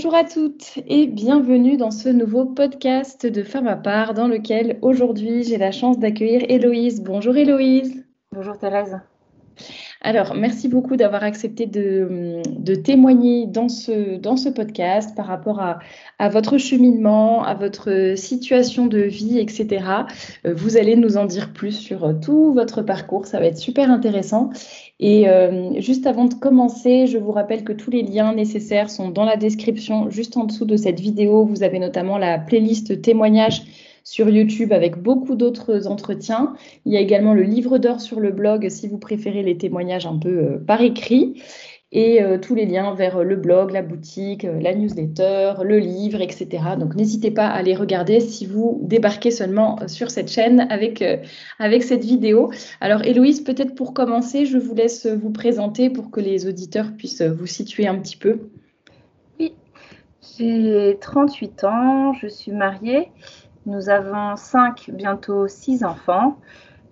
Bonjour à toutes et bienvenue dans ce nouveau podcast de Femmes à part dans lequel aujourd'hui j'ai la chance d'accueillir Héloïse. Bonjour Héloïse. Bonjour Thérèse. Alors, merci beaucoup d'avoir accepté de témoigner dans ce podcast par rapport à votre cheminement, à votre situation de vie, etc. Vous allez nous en dire plus sur tout votre parcours, ça va être super intéressant. Et juste avant de commencer, je vous rappelle que tous les liens nécessaires sont dans la description, juste en dessous de cette vidéo. Vous avez notamment la playlist témoignages sur YouTube avec beaucoup d'autres entretiens. Il y a également le livre d'or sur le blog si vous préférez les témoignages un peu par écrit. Et tous les liens vers le blog, la boutique, la newsletter, le livre, etc. Donc n'hésitez pas à les regarder si vous débarquez seulement sur cette chaîne avec cette vidéo. Alors Héloïse, peut-être pour commencer, je vous laisse vous présenter pour que les auditeurs puissent vous situer un petit peu. Oui, j'ai 38 ans, je suis mariée. Nous avons 5, bientôt 6 enfants.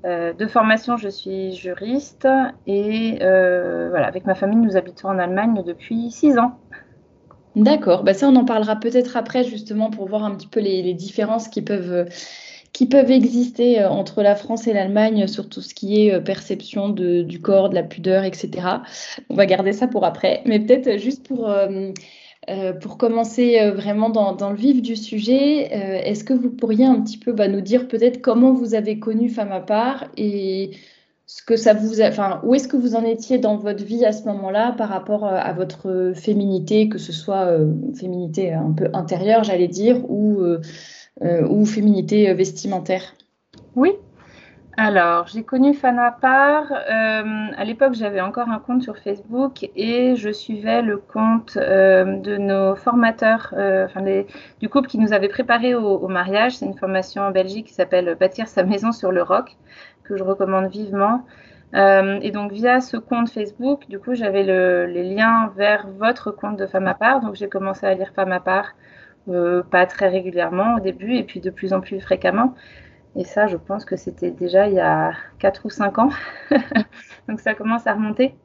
De formation, je suis juriste et voilà, avec ma famille, nous habitons en Allemagne depuis 6 ans. D'accord, ça on en parlera peut-être après justement pour voir un petit peu les différences qui peuvent exister entre la France et l'Allemagne sur tout ce qui est perception du corps, de la pudeur, etc. On va garder ça pour après, mais peut-être juste pour commencer vraiment dans le vif du sujet, est-ce que vous pourriez un petit peu nous dire peut-être comment vous avez connu Femme à part et ce que ça où est-ce que vous en étiez dans votre vie à ce moment-là par rapport à votre féminité, que ce soit féminité un peu intérieure, j'allais dire, ou féminité vestimentaire? Oui, alors j'ai connu Femme à part. À l'époque, j'avais encore un compte sur Facebook et je suivais le compte de nos formateurs, du couple qui nous avait préparé au mariage. C'est une formation en Belgique qui s'appelle Bâtir sa maison sur le roc, que je recommande vivement. Et donc via ce compte Facebook, du coup, j'avais les liens vers votre compte de Femme à part. Donc j'ai commencé à lire Femme à part, pas très régulièrement au début, et puis de plus en plus fréquemment. Et ça, je pense que c'était déjà il y a 4 ou 5 ans. Donc ça commence à remonter.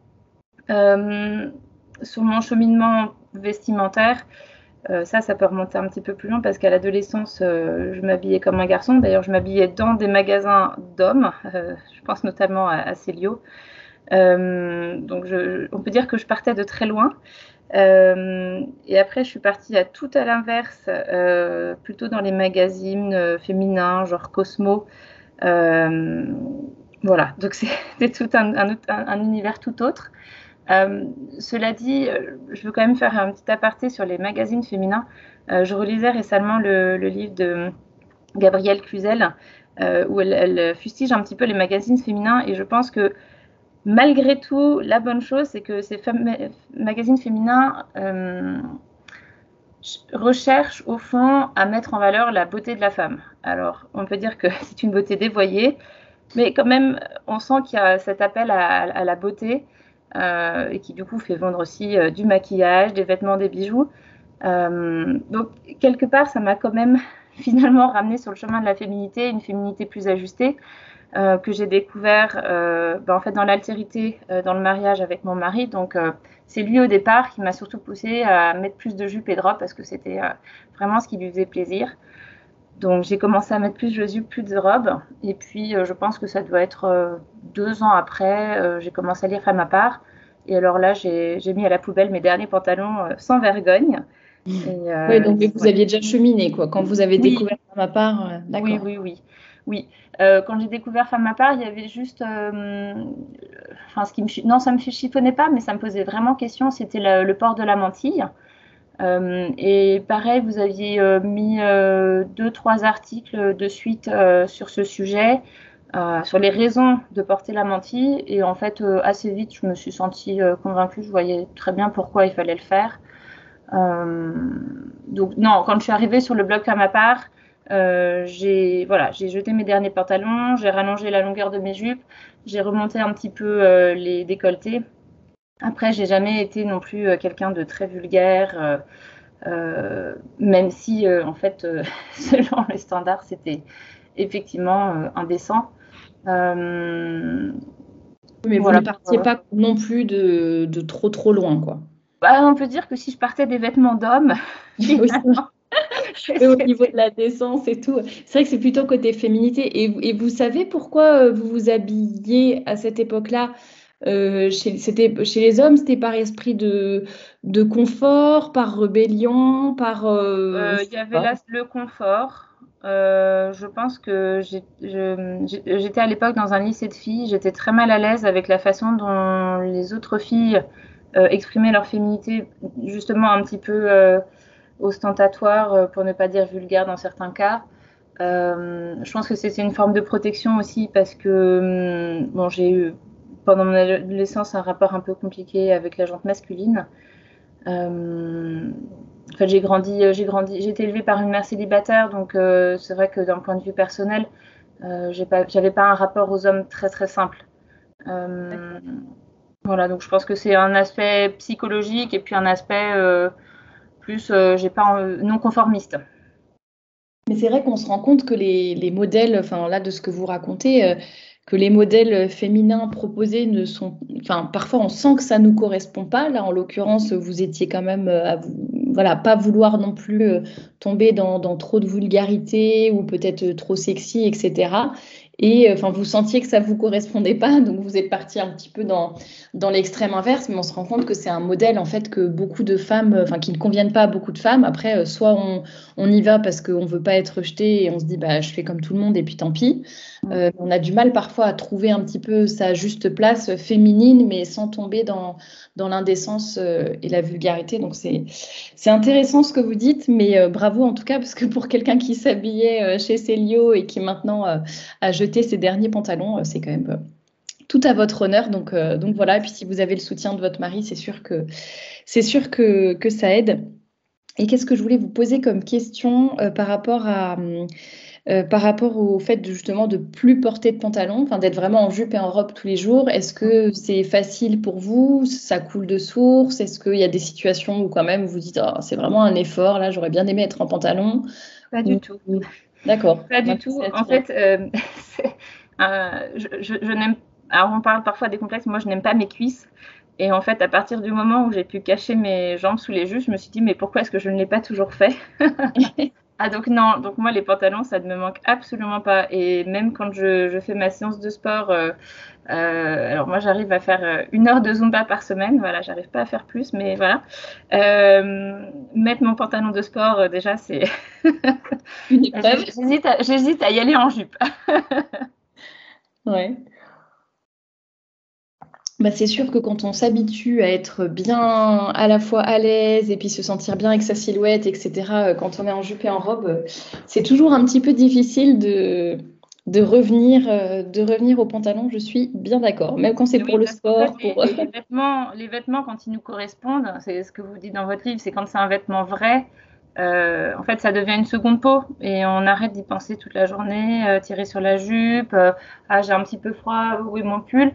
Sur mon cheminement vestimentaire, ça peut remonter un petit peu plus loin parce qu'à l'adolescence, je m'habillais comme un garçon. D'ailleurs, je m'habillais dans des magasins d'hommes. Je pense notamment à Célio. Donc on peut dire que je partais de très loin. Et après, je suis partie à l'inverse, plutôt dans les magazines féminins, genre Cosmo. Voilà, donc c'était tout un univers tout autre. Cela dit, je veux quand même faire un petit aparté sur les magazines féminins. Je relisais récemment le livre de Gabrielle Cluzel, où elle fustige un petit peu les magazines féminins, et je pense que malgré tout, la bonne chose, c'est que ces magazines féminins recherchent au fond à mettre en valeur la beauté de la femme. Alors, on peut dire que c'est une beauté dévoyée, mais quand même, on sent qu'il y a cet appel à la beauté et qui du coup fait vendre aussi du maquillage, des vêtements, des bijoux. Donc, quelque part, ça m'a quand même finalement ramené sur le chemin de la féminité, une féminité plus ajustée. Que j'ai découvert en fait dans l'altérité, dans le mariage avec mon mari. Donc c'est lui au départ qui m'a surtout poussée à mettre plus de jupes et de robes parce que c'était vraiment ce qui lui faisait plaisir. Donc j'ai commencé à mettre plus de jupes, plus de robes. Et puis je pense que ça doit être 2 ans après, j'ai commencé à lire Femme à part. Et alors là, j'ai mis à la poubelle mes derniers pantalons sans vergogne. Oui, donc vous aviez déjà cheminé, quoi. Quand vous avez découvert Femme à part, d'accord. Oui. Quand j'ai découvert Femme à part, il y avait juste, non, ça me chiffonnait pas, mais ça me posait vraiment question. C'était le port de la mantille. Et pareil, vous aviez mis 2-3 articles de suite sur ce sujet, sur les raisons de porter la mantille. Et en fait, assez vite, je me suis sentie convaincue. Je voyais très bien pourquoi il fallait le faire. Donc non, quand je suis arrivée sur le blog Femme à part, j'ai jeté mes derniers pantalons, j'ai rallongé la longueur de mes jupes, j'ai remonté un petit peu les décolletés. Après, j'ai jamais été non plus quelqu'un de très vulgaire, même si en fait, selon les standards, c'était effectivement indécent. Mais vous ne partiez pas non plus de trop loin, quoi. On peut dire que si je partais des vêtements d'homme, finalement, oui, au niveau de la décence et tout. C'est vrai que c'est plutôt côté féminité. Et vous savez pourquoi vous vous habilliez à cette époque-là chez les hommes, c'était par esprit de confort, par rébellion, par... il y avait là le confort. Je pense que j'étais à l'époque dans un lycée de filles. J'étais très mal à l'aise avec la façon dont les autres filles exprimaient leur féminité, justement un petit peu ostentatoire, pour ne pas dire vulgaire dans certains cas. Je pense que c'était une forme de protection aussi parce que bon, j'ai eu pendant mon adolescence un rapport un peu compliqué avec la gente masculine. En fait, j'ai été élevée par une mère célibataire, donc c'est vrai que d'un point de vue personnel, j'avais pas un rapport aux hommes très très simple. Voilà, donc je pense que c'est un aspect psychologique et puis un aspect plus, j'ai pas non conformiste. Mais c'est vrai qu'on se rend compte que les modèles, enfin là de ce que vous racontez, que les modèles féminins proposés ne sont, enfin parfois on sent que ça nous correspond pas. Là en l'occurrence, vous étiez quand même voilà, pas vouloir non plus tomber dans trop de vulgarité ou peut-être trop sexy, etc. Et enfin vous sentiez que ça vous correspondait pas, donc vous êtes parti un petit peu dans l'extrême inverse, mais on se rend compte que c'est un modèle en fait que beaucoup de femmes, enfin qui ne conviennent pas à beaucoup de femmes. Après, soit on y va parce qu'on ne veut pas être rejeté et on se dit bah, je fais comme tout le monde et puis tant pis. On a du mal parfois à trouver un petit peu sa juste place féminine, mais sans tomber dans l'indécence et la vulgarité. Donc c'est intéressant ce que vous dites, mais bravo en tout cas, parce que pour quelqu'un qui s'habillait chez Célio et qui maintenant a jeté ses derniers pantalons, c'est quand même tout à votre honneur. Donc voilà, et puis si vous avez le soutien de votre mari, c'est sûr que ça aide. Et qu'est-ce que je voulais vous poser comme question par rapport au fait justement de plus porter de pantalon, enfin d'être vraiment en jupe et en robe tous les jours? Est-ce que c'est facile pour vous? Ça coule de source? Est-ce qu'il y a des situations où quand même vous dites oh, c'est vraiment un effort, là j'aurais bien aimé être en pantalon? Pas du tout. D'accord. Pas du tout. En fait, je n'aime. Alors, on parle parfois des complexes. Moi, je n'aime pas mes cuisses. Et en fait, à partir du moment où j'ai pu cacher mes jambes sous les jus, je me suis dit, mais pourquoi est-ce que je ne l'ai pas toujours fait? Ah, donc non. Donc moi, les pantalons, ça ne me manque absolument pas. Et même quand je fais ma séance de sport, alors moi, j'arrive à faire 1 heure de Zumba par semaine. Voilà, j'arrive pas à faire plus, mais voilà. Mettre mon pantalon de sport, déjà, c'est... Une épreuve. J'hésite à y aller en jupe. Ouais. Bah, c'est sûr que quand on s'habitue à être bien à la fois à l'aise et puis se sentir bien avec sa silhouette, etc., quand on est en jupe et en robe, c'est toujours un petit peu difficile de revenir au pantalon, je suis bien d'accord. Même quand c'est pour Oui, le parce qu'en fait, sport, pour... les vêtements, quand ils nous correspondent, c'est ce que vous dites dans votre livre, c'est quand c'est un vêtement vrai, en fait, ça devient une seconde peau et on arrête d'y penser toute la journée, tirer sur la jupe, ah, j'ai un petit peu froid, où est mon pull?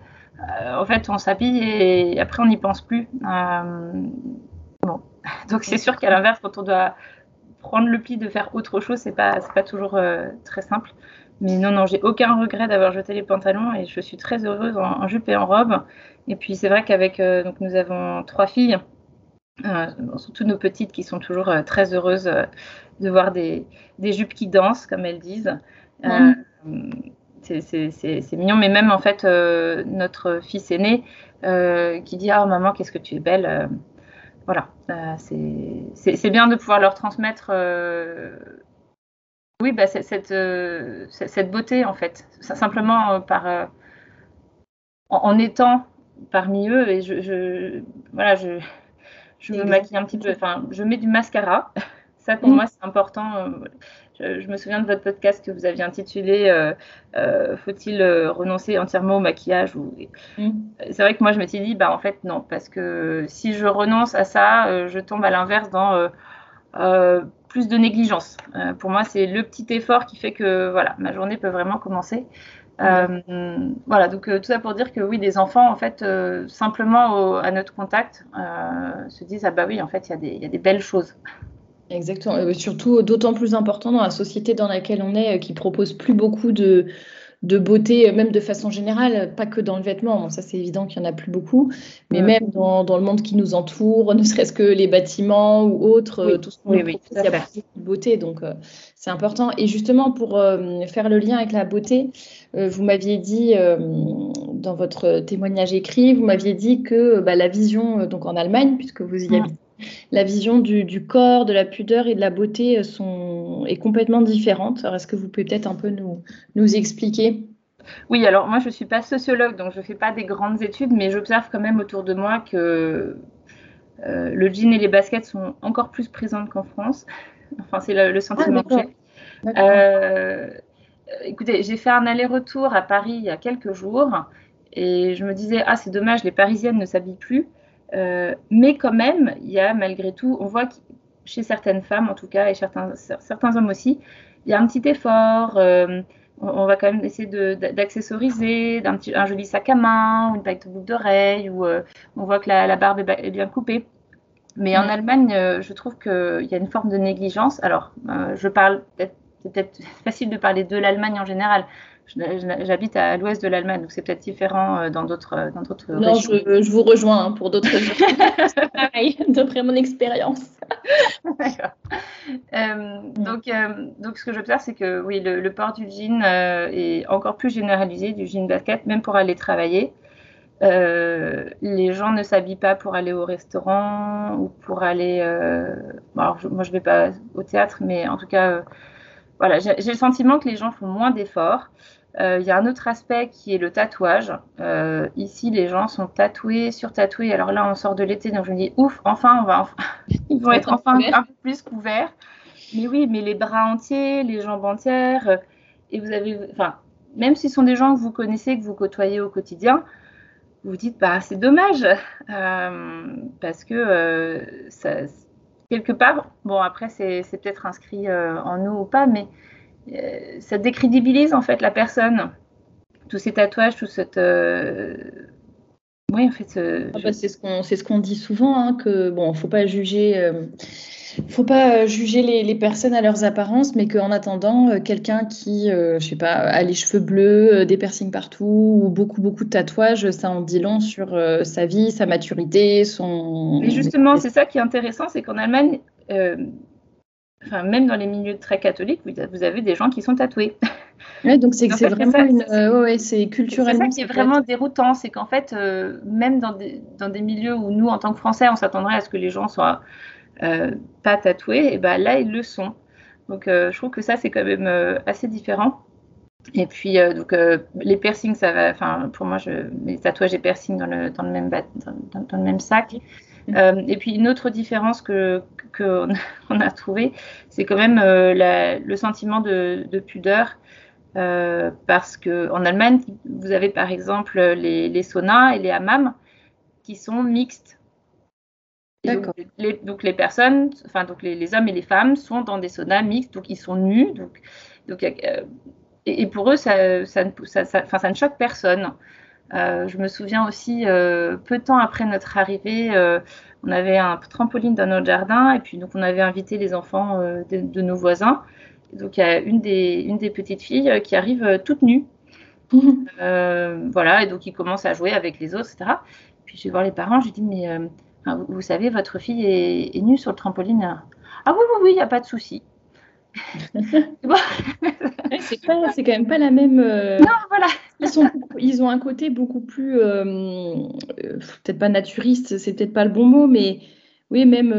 En fait, on s'habille et après, on n'y pense plus. Bon, donc c'est sûr qu'à l'inverse, quand on doit prendre le pli de faire autre chose, c'est pas toujours très simple. Mais non, non, j'ai aucun regret d'avoir jeté les pantalons et je suis très heureuse en jupe et en robe. Et puis c'est vrai qu'avec donc nous avons 3 filles, surtout nos petites qui sont toujours très heureuses de voir des jupes qui dansent, comme elles disent. C'est mignon, mais même en fait notre fils aîné qui dit ah maman qu'est-ce que tu es belle. Voilà, c'est bien de pouvoir leur transmettre oui, bah, cette beauté, en fait. Simplement en étant parmi eux, et voilà, je me maquille un petit peu, enfin, je mets du mascara. Ça, pour moi, c'est important. Je me souviens de votre podcast que vous aviez intitulé Faut-il renoncer entièrement au maquillage C'est vrai que moi, je me suis dit, bah, en fait, non, parce que si je renonce à ça, je tombe à l'inverse dans plus de négligence. Pour moi, c'est le petit effort qui fait que voilà, ma journée peut vraiment commencer. Voilà, donc tout ça pour dire que oui, des enfants, en fait, simplement à notre contact, se disent ah bah oui, en fait, il y a des belles choses. Exactement. Surtout d'autant plus important dans la société dans laquelle on est, qui propose plus beaucoup de de beauté, même de façon générale, pas que dans le vêtement. Bon, ça, c'est évident qu'il n'y en a plus beaucoup, mais même dans le monde qui nous entoure, ne serait-ce que les bâtiments ou autres, tout ce qu'on nous propose, il y a beaucoup de beauté, donc c'est important. Et justement, pour faire le lien avec la beauté, vous m'aviez dit, dans votre témoignage écrit, vous m'aviez dit que la vision, donc en Allemagne, puisque vous y habitez, la vision du corps, de la pudeur et de la beauté est complètement différente. Alors, est-ce que vous pouvez peut-être un peu nous expliquer? Oui, alors moi, je ne suis pas sociologue, donc je ne fais pas des grandes études, mais j'observe quand même autour de moi que le jean et les baskets sont encore plus présentes qu'en France. Enfin, c'est le sentiment que j'ai. Écoutez, j'ai fait un aller-retour à Paris il y a quelques jours et je me disais, ah, c'est dommage, les Parisiennes ne s'habillent plus. Mais quand même, il y a malgré tout, on voit que chez certaines femmes en tout cas, et certains hommes aussi, il y a un petit effort. On va quand même essayer d'accessoriser, un joli sac à main, ou une bague de boucle d'oreille, ou on voit que la barbe est bien coupée. Mais en Allemagne, je trouve qu'il y a une forme de négligence. Alors, je parle c'est peut-être facile de parler de l'Allemagne en général. J'habite à l'ouest de l'Allemagne, donc c'est peut-être différent dans d'autres régions. Non, je vous rejoins pour d'autres raisons. C'est pareil, d'après mon expérience. D'accord. Donc, ce que j'observe, c'est que oui, le port du jean est encore plus généralisé, du jean basket, même pour aller travailler. Les gens ne s'habillent pas pour aller au restaurant ou pour aller. Alors, moi, je ne vais pas au théâtre, mais en tout cas, voilà, j'ai le sentiment que les gens font moins d'efforts. Il y a un autre aspect qui est le tatouage. Ici, les gens sont tatoués, surtatoués. Alors là, on sort de l'été, donc je me dis, ouf, ils vont être enfin un peu plus couverts. Mais oui, mais les bras entiers, les jambes entières. Et vous avez, enfin, même si ce sont des gens que vous connaissez, que vous côtoyez au quotidien, vous vous dites, bah, c'est dommage. Parce que quelque part, bon, après, c'est peut-être inscrit en nous ou pas, mais ça décrédibilise en fait la personne. Tous ces tatouages, tout cette. Oui, en fait. C'est ce qu'on dit souvent, hein, que bon, faut pas juger. Faut pas juger les personnes à leurs apparences, mais qu'en attendant, quelqu'un qui, je sais pas, a les cheveux bleus, des piercings partout, ou beaucoup de tatouages, ça en dit long sur sa vie, sa maturité, son. Mais justement, c'est ça qui est intéressant, c'est qu'en Allemagne, même dans les milieux très catholiques, vous avez des gens qui sont tatoués. Ouais, donc c'est vraiment c'est culturellement. C'est ça qui est vraiment déroutant, c'est qu'en fait, même dans des milieux où nous, en tant que Français, on s'attendrait à ce que les gens soient pas tatoués, et ben là ils le sont. Donc je trouve que ça c'est quand même assez différent. Et puis donc les piercings, ça va. Enfin pour moi, mes tatouages et piercings dans le même sac. Et puis une autre différence qu'on a trouvé, c'est quand même le sentiment de pudeur. Parce qu'en Allemagne, vous avez par exemple les saunas et les hammams qui sont mixtes. Donc les personnes, donc les hommes et les femmes sont dans des saunas mixtes, donc ils sont nus. Et pour eux, ça ne choque personne. Je me souviens aussi, peu de temps après notre arrivée, on avait un trampoline dans notre jardin et puis donc on avait invité les enfants de nos voisins. Donc il y a une des petites filles qui arrive toute nue. Voilà, et donc ils commencent à jouer avec les autres, etc. Puis je vais voir les parents, je dis mais vous savez, votre fille est nue sur le trampoline. Ah oui, il n'y a pas de souci. Bon. C'est quand même pas la même. Non, voilà. Ils ont un côté beaucoup plus, peut-être pas naturiste, c'est peut-être pas le bon mot, mais oui, même,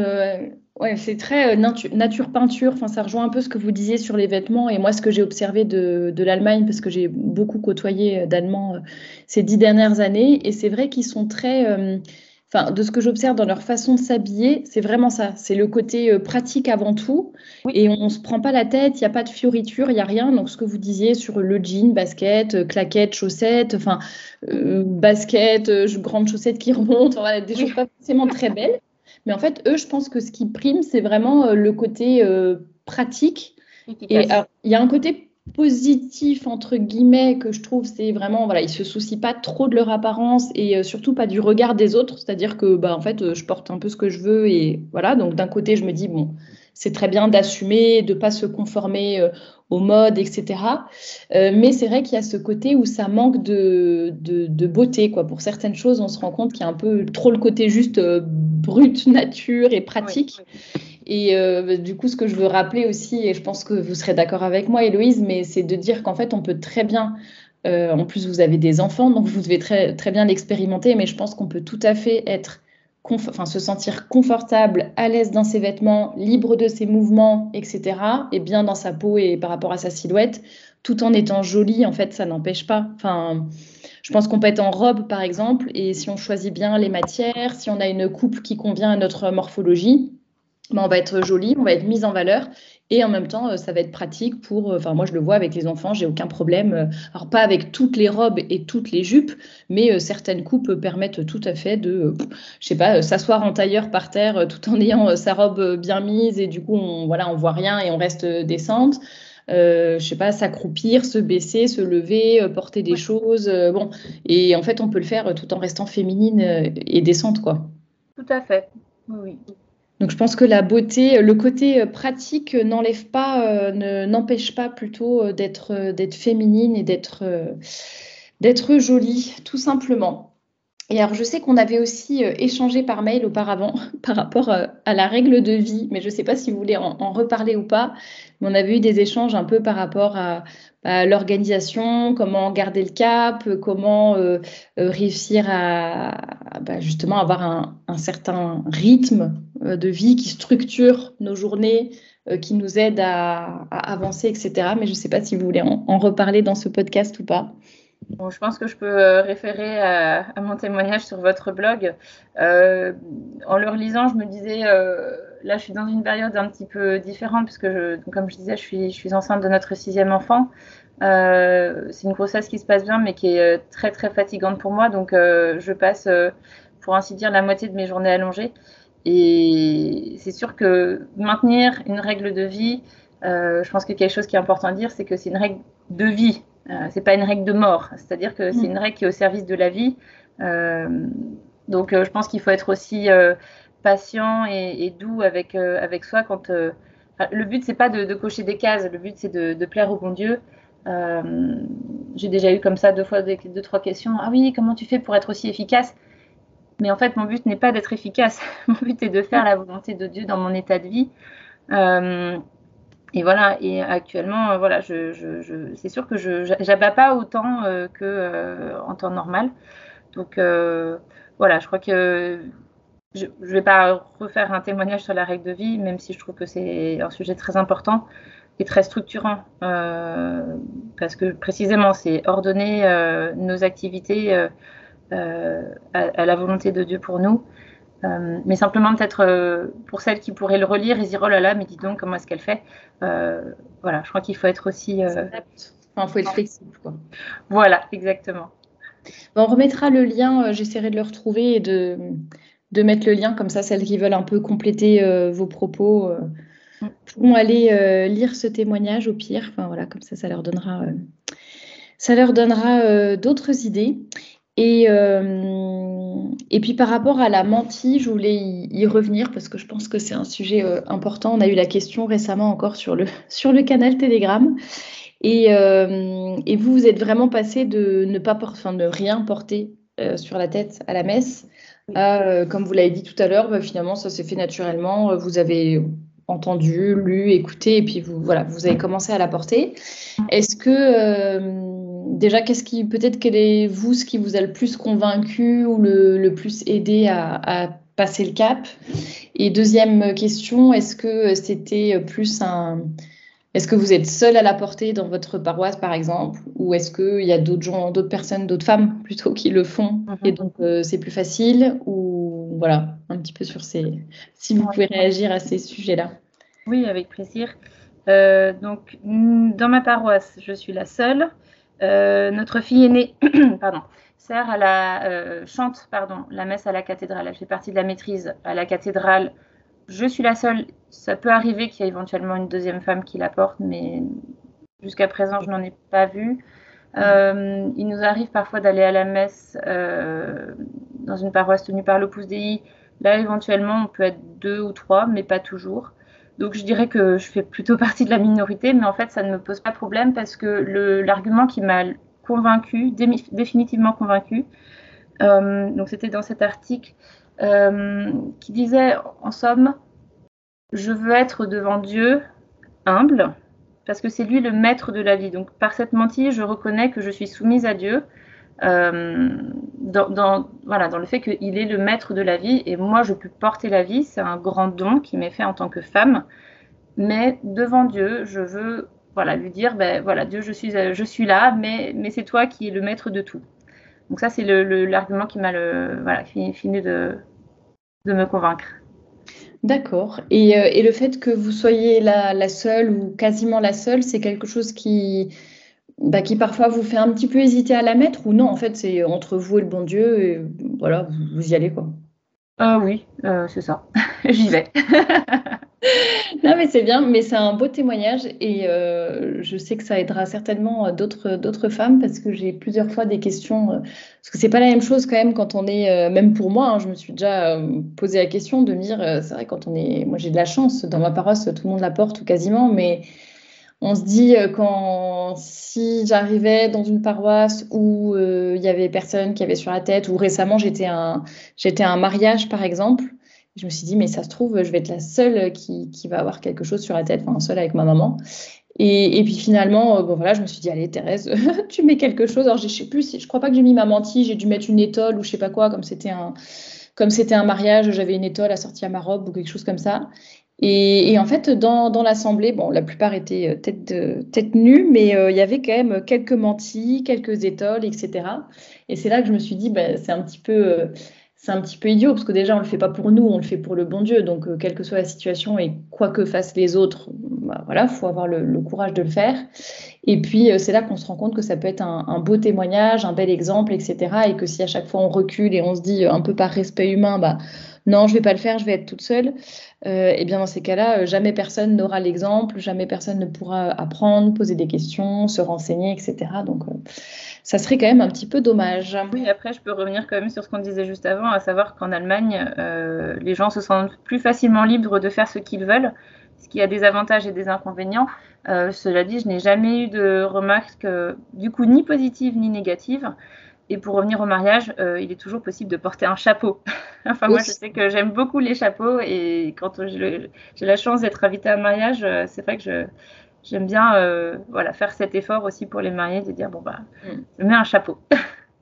c'est très nature peinture. Enfin, ça rejoint un peu ce que vous disiez sur les vêtements et moi ce que j'ai observé de l'Allemagne parce que j'ai beaucoup côtoyé d'Allemands ces 10 dernières années et c'est vrai qu'ils sont très de ce que j'observe dans leur façon de s'habiller, c'est vraiment ça. C'est le côté pratique avant tout. Oui. Et on ne se prend pas la tête, il n'y a pas de fioriture, il n'y a rien. Donc, ce que vous disiez sur le jean, basket, claquettes, chaussettes, basket, grandes chaussettes qui remontent, des choses pas forcément très belles. Mais en fait, eux, je pense que ce qui prime, c'est vraiment le côté pratique. Efficace. Et il y a un côté positif entre guillemets que je trouve, c'est vraiment ils se soucient pas trop de leur apparence et surtout pas du regard des autres, c'est-à-dire que en fait je porte un peu ce que je veux et voilà, donc d'un côté je me dis bon, c'est très bien d'assumer, de pas se conformer aux modes, etc. Mais c'est vrai qu'il y a ce côté où ça manque de beauté, quoi. Pour certaines choses, on se rend compte qu'il y a un peu trop le côté juste brut, nature et pratique. Oui. Et du coup, ce que je veux rappeler aussi, et je pense que vous serez d'accord avec moi, Héloïse, mais c'est de dire qu'en fait, on peut très bien, en plus vous avez des enfants, donc vous devez très, très bien l'expérimenter, mais je pense qu'on peut tout à fait être, enfin, se sentir confortable, à l'aise dans ses vêtements, libre de ses mouvements, etc., et bien dans sa peau et par rapport à sa silhouette, tout en étant jolie, en fait, ça n'empêche pas. Enfin, je pense qu'on peut être en robe, par exemple, et si on choisit bien les matières, si on a une coupe qui convient à notre morphologie, ben, on va être jolie, on va être mise en valeur et en même temps, ça va être pratique pour. Enfin, moi, je le vois avec les enfants, j'ai aucun problème. Alors, pas avec toutes les robes et toutes les jupes, mais certaines coupes permettent tout à fait de, je sais pas, s'asseoir en tailleur par terre tout en ayant sa robe bien mise et du coup, voilà, on voit rien et on reste décente. Je sais pas, s'accroupir, se baisser, se lever, porter des choses. Bon, et en fait, on peut le faire tout en restant féminine et décente, quoi. Tout à fait. Oui. Donc, je pense que la beauté, le côté pratique n'enlève pas, n'empêche pas plutôt d'être féminine et d'être jolie, tout simplement. Et alors, je sais qu'on avait aussi échangé par mail auparavant par rapport à la règle de vie, mais je ne sais pas si vous voulez en reparler ou pas. Mais on avait eu des échanges un peu par rapport à l'organisation, comment garder le cap, comment réussir à justement avoir un certain rythme de vie qui structure nos journées, qui nous aide à avancer, etc. Mais je ne sais pas si vous voulez en reparler dans ce podcast ou pas. Bon, je pense que je peux référer à mon témoignage sur votre blog. En le relisant, je me disais, là, je suis dans une période un petit peu différente, puisque, comme je disais, je suis enceinte de notre 6e enfant. C'est une grossesse qui se passe bien, mais qui est très, très fatigante pour moi. Donc, je passe, pour ainsi dire, la moitié de mes journées allongées. Et c'est sûr que maintenir une règle de vie, je pense que quelque chose qui est important à dire, c'est que c'est une règle de vie. C'est pas une règle de mort, c'est-à-dire que c'est une règle qui est au service de la vie. Donc, je pense qu'il faut être aussi patient et doux avec soi. Le but, c'est pas de cocher des cases, le but, c'est de plaire au bon Dieu. J'ai déjà eu comme ça 2, 3 questions. Ah oui, comment tu fais pour être aussi efficace? Mais en fait, mon but n'est pas d'être efficace. Mon but est de faire la volonté de Dieu dans mon état de vie. Et voilà, et actuellement, voilà, c'est sûr que je n'abats pas autant qu'en temps normal. Donc voilà, je crois que je ne vais pas refaire un témoignage sur la règle de vie, même si je trouve que c'est un sujet très important et très structurant, parce que précisément, c'est ordonner nos activités à la volonté de Dieu pour nous. Mais simplement peut-être pour celles qui pourraient le relire et se dire oh là là, mais dis donc comment est-ce qu'elle fait. Voilà, je crois qu'il faut être aussi Enfin, faut être flexible, quoi. Voilà, exactement. Bon, on remettra le lien, j'essaierai de le retrouver et de mettre le lien, comme ça celles qui veulent un peu compléter vos propos pourront aller lire ce témoignage au pire. Enfin voilà, comme ça leur donnera d'autres idées. Et puis par rapport à la menti, je voulais y revenir parce que je pense que c'est un sujet important. On a eu la question récemment encore sur le canal Telegram. Et vous êtes vraiment passé de ne rien porter sur la tête à la messe. Comme vous l'avez dit tout à l'heure, finalement, ça s'est fait naturellement. Vous avez entendu, lu, écouté, et puis vous avez commencé à la porter. Est-ce que déjà, quel est ce qui vous a le plus convaincu ou le plus aidé à passer le cap? Et deuxième question, est-ce que c'était plus est-ce que vous êtes seul à la porter dans votre paroisse, par exemple, ou est-ce qu'il y a d'autres personnes, d'autres femmes plutôt qui le font et donc c'est plus facile? Ou voilà, un petit peu si vous pouvez réagir à ces sujets-là. Oui, avec plaisir. Donc, dans ma paroisse, je suis la seule. Notre fille aînée, pardon, chante la messe à la cathédrale. Elle fait partie de la maîtrise à la cathédrale. Je suis la seule. Ça peut arriver qu'il y ait éventuellement une deuxième femme qui la porte, mais jusqu'à présent, je n'en ai pas vu. Il nous arrive parfois d'aller à la messe dans une paroisse tenue par l'Opus Dei. Là, éventuellement, on peut être 2 ou 3, mais pas toujours. Donc je dirais que je fais plutôt partie de la minorité, mais en fait ça ne me pose pas de problème parce que l'argument qui m'a convaincue, définitivement convaincue, donc c'était dans cet article qui disait en somme, je veux être devant Dieu humble parce que c'est lui le maître de la vie. Donc par cette mantille, je reconnais que je suis soumise à Dieu dans le fait qu'il est le maître de la vie et moi je peux porter la vie, c'est un grand don qui m'est fait en tant que femme. Mais devant Dieu, je veux lui dire, Dieu, je suis là, mais c'est toi qui es le maître de tout. Donc ça, c'est l'argument qui m'a fini de me convaincre. D'accord. Et le fait que vous soyez la seule ou quasiment la seule, c'est quelque chose qui parfois vous fait un petit peu hésiter à la mettre ou non, en fait, c'est entre vous et le bon Dieu et voilà, vous y allez quoi. Oui, c'est ça. J'y vais. Non, mais c'est bien, mais c'est un beau témoignage et je sais que ça aidera certainement d'autres femmes parce que j'ai plusieurs fois des questions, parce que c'est pas la même chose quand même quand on est, même pour moi, hein, je me suis déjà posé la question de me dire, c'est vrai quand on est, moi j'ai de la chance, dans ma paroisse tout le monde la porte ou quasiment, mais on se dit si j'arrivais dans une paroisse où il y avait personne qui avait sur la tête, ou récemment j'étais à un mariage par exemple, je me suis dit mais ça se trouve je vais être la seule qui va avoir quelque chose sur la tête, enfin seule avec ma maman. Et puis finalement je me suis dit allez Thérèse, tu mets quelque chose. Alors je sais plus, je crois pas que j'ai mis ma mantille, j'ai dû mettre une étole ou je sais pas quoi, comme c'était un mariage, j'avais une étole assortie à ma robe ou quelque chose comme ça. Et en fait, dans l'assemblée, bon, la plupart étaient tête nue, mais il y avait quand même quelques mantilles, quelques étoles, etc. Et c'est là que je me suis dit, c'est un petit peu idiot, parce que déjà, on ne le fait pas pour nous, on le fait pour le bon Dieu. Donc, quelle que soit la situation et quoi que fassent les autres, voilà, faut avoir le courage de le faire. Et puis, c'est là qu'on se rend compte que ça peut être un beau témoignage, un bel exemple, etc. Et que si à chaque fois on recule et on se dit un peu par respect humain, non, je vais pas le faire, je vais être toute seule. Et bien dans ces cas-là, jamais personne n'aura l'exemple, jamais personne ne pourra apprendre, poser des questions, se renseigner, etc. Donc, ça serait quand même un petit peu dommage. Oui, après, je peux revenir quand même sur ce qu'on disait juste avant, à savoir qu'en Allemagne, les gens se sentent plus facilement libres de faire ce qu'ils veulent, ce qui a des avantages et des inconvénients. Cela dit, je n'ai jamais eu de remarques, du coup, ni positives ni négatives. Et pour revenir au mariage, il est toujours possible de porter un chapeau. Enfin, moi, je sais que j'aime beaucoup les chapeaux et quand j'ai la chance d'être invitée à un mariage, c'est vrai que j'aime bien faire cet effort aussi pour les mariés de dire je mets un chapeau.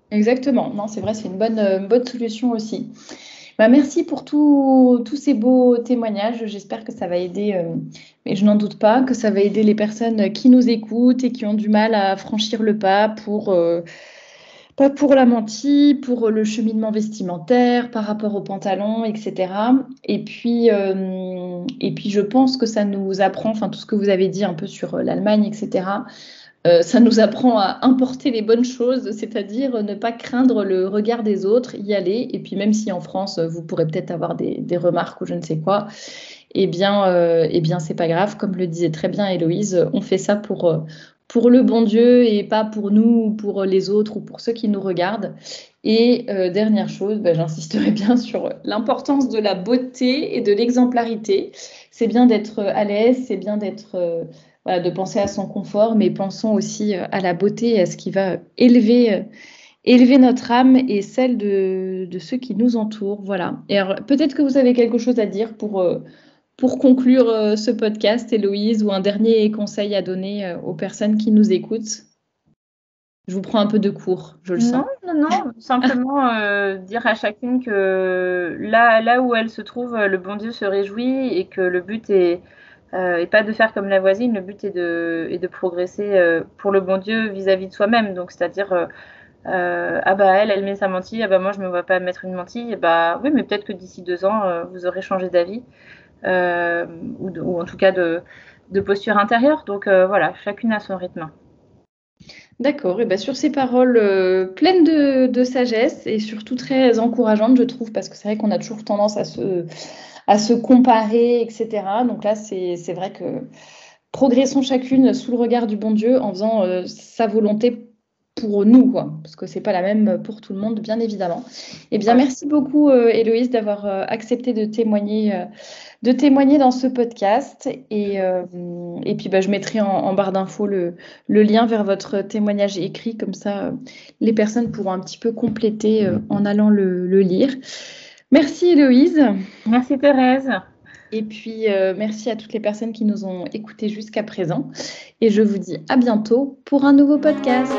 Exactement. Non, c'est vrai, c'est une bonne solution aussi. Merci pour tous ces beaux témoignages. J'espère que ça va aider, mais je n'en doute pas, que ça va aider les personnes qui nous écoutent et qui ont du mal à franchir le pas pas pour la mantille, pour le cheminement vestimentaire, par rapport aux pantalons, etc. Et puis, je pense que ça nous apprend, enfin tout ce que vous avez dit un peu sur l'Allemagne, etc. Ça nous apprend à importer les bonnes choses, c'est-à-dire ne pas craindre le regard des autres, y aller. Et puis même si en France, vous pourrez peut-être avoir des remarques ou je ne sais quoi, eh bien, c'est pas grave. Comme le disait très bien Héloïse, on fait ça pour le bon Dieu et pas pour nous, ou pour les autres ou pour ceux qui nous regardent. Et dernière chose, j'insisterai bien sur l'importance de la beauté et de l'exemplarité. C'est bien d'être à l'aise, c'est bien de penser à son confort, mais pensons aussi à la beauté et à ce qui va élever notre âme et celle de ceux qui nous entourent. Voilà. Et alors, peut-être que vous avez quelque chose à dire pour conclure ce podcast, Héloïse, ou un dernier conseil à donner aux personnes qui nous écoutent. Je vous prends un peu de cours, je le sens. Non, simplement dire à chacune que là où elle se trouve, le bon Dieu se réjouit et que le but est pas de faire comme la voisine, le but est de progresser pour le bon Dieu vis-à-vis de soi-même. Donc, c'est-à-dire, elle met sa mantille, moi je me vois pas mettre une mantille. Oui, mais peut-être que d'ici 2 ans, vous aurez changé d'avis ou en tout cas de posture intérieure. Donc voilà, chacune a son rythme. D'accord, et sur ces paroles pleines de sagesse et surtout très encourageantes, je trouve, parce que c'est vrai qu'on a toujours tendance à se comparer, etc. Donc là, c'est vrai que progressons chacune sous le regard du bon Dieu en faisant sa volonté pour nous, quoi, parce que c'est pas la même pour tout le monde, bien évidemment. Eh bien, Ouais. merci beaucoup, Héloïse, d'avoir accepté de témoigner dans ce podcast. Et puis, bah, je mettrai en barre d'infos le lien vers votre témoignage écrit, comme ça, les personnes pourront un petit peu compléter en allant le lire. Merci, Héloïse. Merci Thérèse. Et puis, merci à toutes les personnes qui nous ont écoutés jusqu'à présent. Et je vous dis à bientôt pour un nouveau podcast.